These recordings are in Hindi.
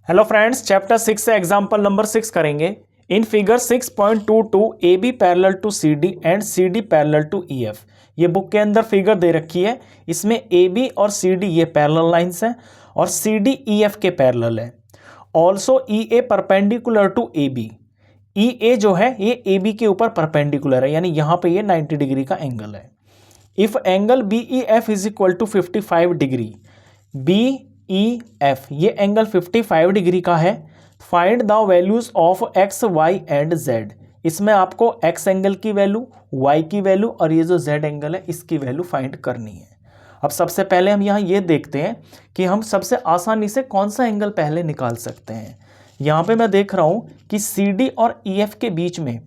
हेलो फ्रेंड्स, चैप्टर 6 से एग्जांपल नंबर 6 करेंगे। In figure 6.22 A B parallel to C D and C D parallel to E F. ये बुक के अंदर फिगर दे रखी है। इसमें ए बी और सी डी ये पैरेलल लाइंस हैं और सी डी ई एफ के पैरेलल है। Also E A perpendicular to A B. E A जो है ये ए बी के ऊपर परपेंडिकुलर है, यानी यहाँ पे ये 90 डिग्री का एंगल है। If angle B E F is equal to 55 degree, B E F ये एंगल 55 डिग्री का है। Find the values of X Y and Z. इसमें आपको एक्स एंगल की वैल्यू, वाई की वैल्यू और ये जो जेड एंगल है इसकी वैल्यू फाइंड करनी है। अब सबसे पहले हम यहाँ ये देखते हैं कि हम सबसे आसानी से कौन सा एंगल पहले निकाल सकते हैं। यहाँ पे मैं देख रहा हूँ कि सी डी और ई एफ के बीच में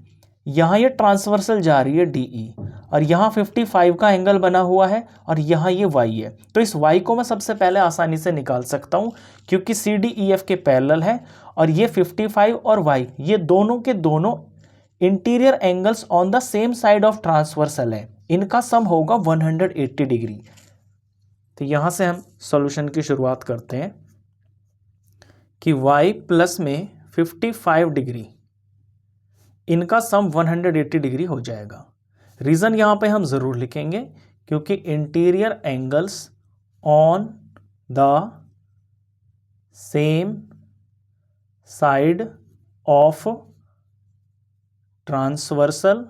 यहाँ ये ट्रांसवर्सल जा रही है डी ई, और यहाँ 55 का एंगल बना हुआ है और यहाँ ये y है। तो इस y को मैं सबसे पहले आसानी से निकाल सकता हूँ क्योंकि सी डी ई एफ के पैरेलल है और ये 55 और y ये दोनों के दोनों interior angles on the same side of transversal है। इनका सम होगा 180 डिग्री। तो यहाँ से हम सॉल्यूशन की शुरुआत करते हैं कि y प्लस में 55 डिग्री इनका सम 180 डिग्री हो जाएगा। रीज़न यहाँ पे हम ज़रूर लिखेंगे क्योंकि interior angles on the same side of transversal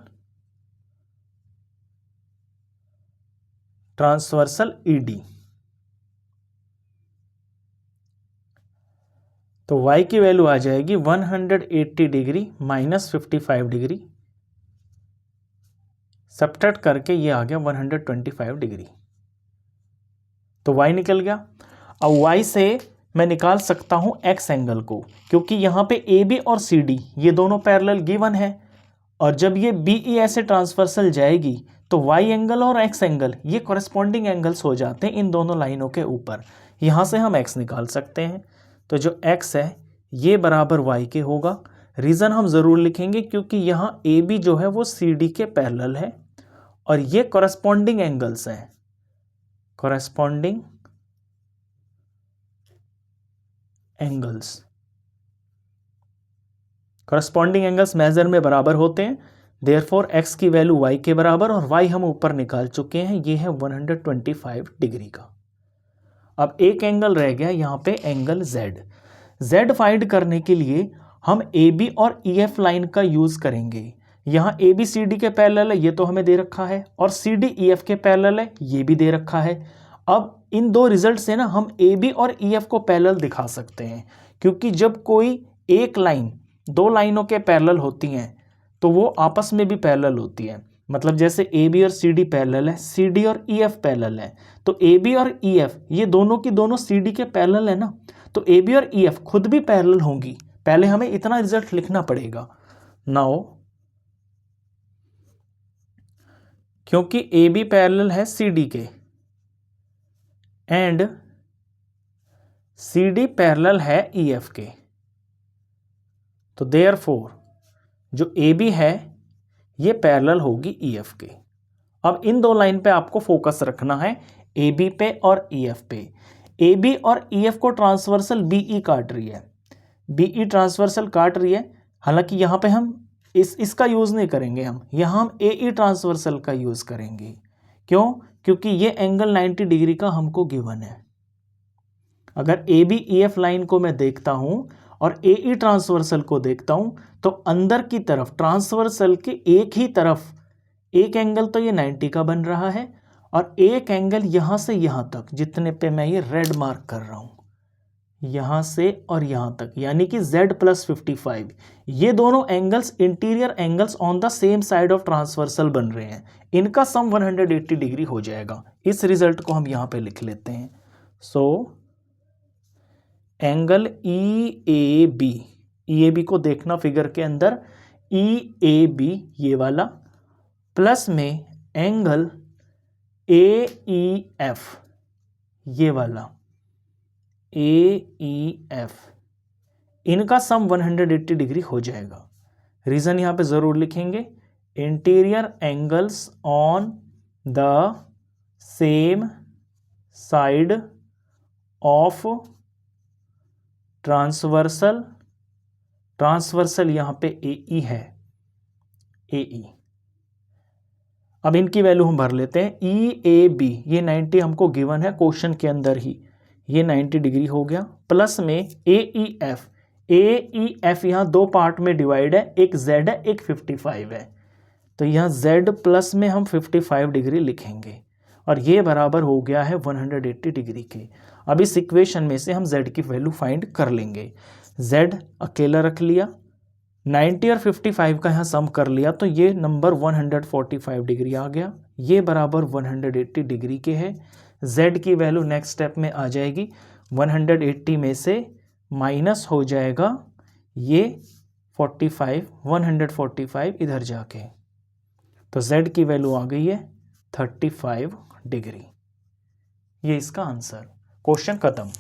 ED. तो y की वैल्यू आ जाएगी 180 डिग्री माइनस 55 डिग्री, सब्ट्रैक्ट करके ये आ गया 125 डिग्री। तो y निकल गया। अब y से मैं निकाल सकता हूं x एंगल को, क्योंकि यहां पे AB और CD ये दोनों पैरेलल गिवन है और जब ये BE ऐसे ट्रांसवर्सल जाएगी तो y एंगल और x एंगल ये कॉरेस्पॉन्डिंग एंगल्स हो जाते हैं इन दोनों लाइनों के ऊपर। यहां से हम x निकाल सकते हैं। तो जो x है ये बराबर y के होगा। रीज़न हम ज़रूर लिखेंगे क्योंकि यहाँ AB जो है वो CD के पैरेलल है और ये कॉरेस्पॉन्डिंग एंगल्स हैं। कॉरेस्पॉन्डिंग एंगल्स मेजर में बराबर होते हैं। देयरफॉर x की वैल्यू y के बराबर और y हम ऊपर निकाल चुके हैं, ये है 125 डिग्री का। अब एक एंगल रह गया यहाँ पे एंगल z फाइंड करने के लिए हम AB और EF लाइन का यूज करेंगे। यहाँ AB CD के पैरेलल है, ये तो हमें दे रखा है, और CD EF के पैरेलल है, ये भी दे रखा है। अब इन दो रिजल्ट से ना हम AB और EF को पैरेलल दिखा सकते हैं, क्योंकि जब कोई एक लाइन दो लाइनों के पैरेलल होती हैं तो वो आपस में भी पैरेलल होती है। मतलब जैसे AB और CD पैरेलल है, CD और EF पैरेलल है, तो AB और EF ये दोनों की दोनों CD के पैरेलल है ना, तो AB और EF खुद भी पैरेलल होंगी। पहले हमें इतना रिजल्ट लिखना पड़ेगा। नाउ क्योंकि AB पैरेलल है CD के एंड CD पैरेलल है EF के, तो देयरफॉर जो AB है ये पैरेलल होगी EF के। अब इन दो लाइन पे आपको फोकस रखना है, AB पे और EF पे। AB और EF को ट्रांसवर्सल BE काट रही है, BE ट्रांसवर्सल काट रही है। हालांकि यहाँ पे हम इसका यूज़ नहीं करेंगे, हम यहाँ हम AE ट्रांसवर्सल का यूज़ करेंगे। क्यों? क्योंकि ये एंगल 90 डिग्री का हमको गिवन है। अगर AB EF लाइन को मैं देखता हूँ और AE ट्रांसवर्सल को देखता हूँ तो अंदर की तरफ ट्रांसवर्सल के एक ही तरफ एक एंगल तो ये 90 का बन रहा है और एक एंगल यहाँ से यहाँ तक, जितने पे मैं ये रेड मार्क कर रहा हूँ, यहाँ से और यहाँ तक, यानी कि Z प्लस 55, ये दोनों angles interior angles on the same side of transversal बन रहे हैं। इनका सम 180 डिग्री हो जाएगा। इस रिजल्ट को हम यहाँ पे लिख लेते हैं। सो एंगल EAB को देखना फिगर के अंदर, EAB ये वाला प्लस में एंगल AEF ये वाला, AEF इनका सम 180 डिग्री हो जाएगा। रीज़न यहाँ पे ज़रूर लिखेंगे, interior angles on the same side of transversal, transversal यहाँ पे AE है, AE। अब इनकी वैल्यू हम भर लेते हैं। EAB ये 90 हमको गिवन है क्वेश्चन के अंदर ही, ये 90 डिग्री हो गया, प्लस में AEF, AEF यहाँ दो पार्ट में डिवाइड है, एक Z है एक 55 है, तो यहाँ Z प्लस में हम 55 डिग्री लिखेंगे और ये बराबर हो गया है 180 डिग्री के। अब इस इक्वेशन में से हम Z की वैल्यू फाइंड कर लेंगे। Z अकेला रख लिया, 90 और 55 का यहाँ सम कर लिया तो ये नंबर 145 डिग्री आ गया, ये बराबर 180 डिग्री के है। Z की वैल्यू नेक्स्ट स्टेप में आ जाएगी, 180 में से माइनस हो जाएगा ये 45, 145 इधर जाके, तो Z की वैल्यू आ गई है 35 डिग्री। ये इसका आंसर। क्वेश्चन खत्म।